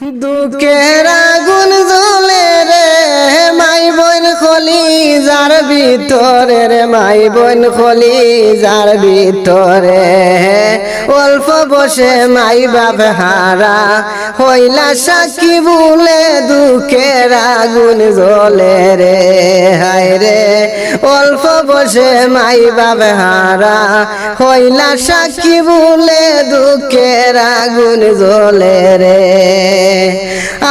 দুঃখের আগুন জ্বলে রে মাই বোন খলি যার ভিতরে রে মাই বোন খলি যার ভিতরে অল্প বসে মাই বাপ হারা হইলা সাক্ষী বলে দুঃখের আগুন জ্বলে রে হায় রে অল্প বসে মাই বাপ হারা হইলা সাক্ষী বলে দুঃখের আগুন জ্বলে রে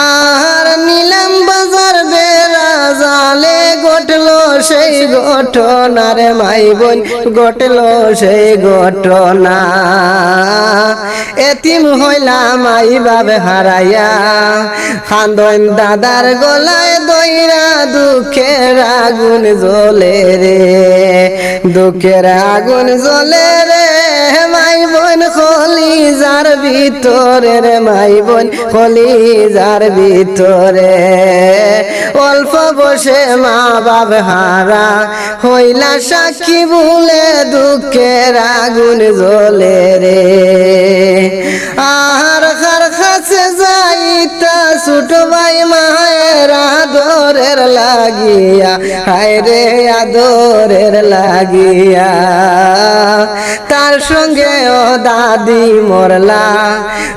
আর নিলাম বাজার বেড়া জালে ঘটলো সেই ঘটনা রে মাই বোন ঘটলো সেই ঘটনা এতিম হইলাম মাই বাপ হারাইয়া খান্দন দাদার গলায় দইরা দুঃখের আগুন জ্বলে রে দুঃখের আগুন জ্বলে রে মাই বোন খলি যার ভিতরে রে মাই বোন খলি যার ভিতরে অল্প বসে মা বাপ হারা হইলা সাক্ষী বলে দুঃখের আগুন জ্বলে রে আর কার কাছে যাইতা ছোট ভাই মায়ের আদরের লাগিয়া হায় রে আদরের লাগিয়া তার সঙ্গে ও দাদি মরলা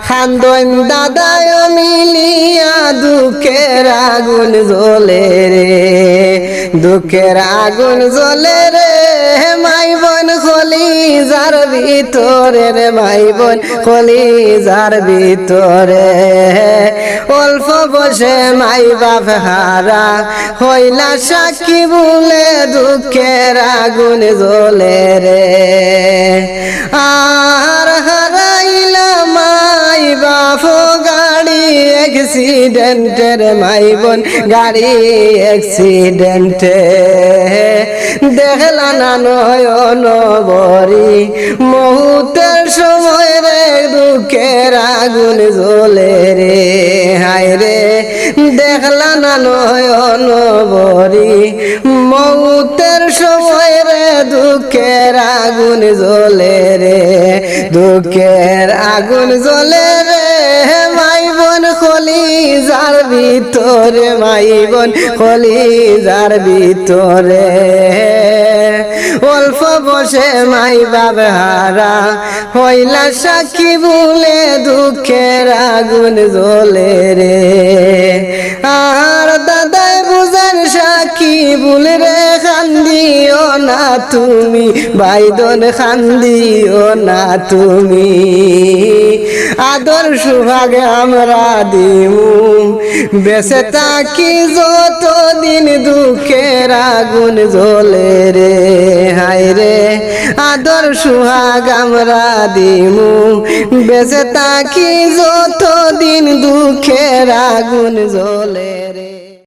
খান্দন দাদায় মিলিয়া দুঃখের আগুন জ্বলে রে দুঃখের আগুন জ্বলে রে মাই বোন খলি যার ভিতরে রে মাই বোন খলি যার ভিতরে অল্প বসে মাই বাপ হারা হইলা সাক্ষী বলে দুঃখের আগুন জ্বলে রে আর হারাইলা মাই বাপ গাড়ি অ্যাক্সিডেন্টের মাই বোন গাড়ি অ্যাক্সিডেন্টে দেখলা না নয়ন বরি মুহূর্তের সময় রে দুঃখের আগুন জ্বলে রে হায় রে দেখলা না নয়ন বরি মুহূর্তের সময় রে দুঃখের আগুন জ্বলে রে দুঃখের আগুন জ্বলে রে মাই বোন খলি যার ভিতরে মাই বোন খলি যার ভিতরে অল্প বসে মাই বাপ হারা হইলা সাক্ষী বলে দুঃখের আগুন জ্বলে রে আর দাদাই বুঝার সাক্ষী বলে রে খান্দিও না তুমি বাইদন খান্দিও না তুমি আদর সুভাগে আমরা দিমু বেঁচে থাকি যতদিন দুঃখের আগুন জ্বলে রে হায় রে আদর সুহাগ আমরা দিমু বেঁচে থাকি যতদিন দুঃখের আগুন জ্বলে রে।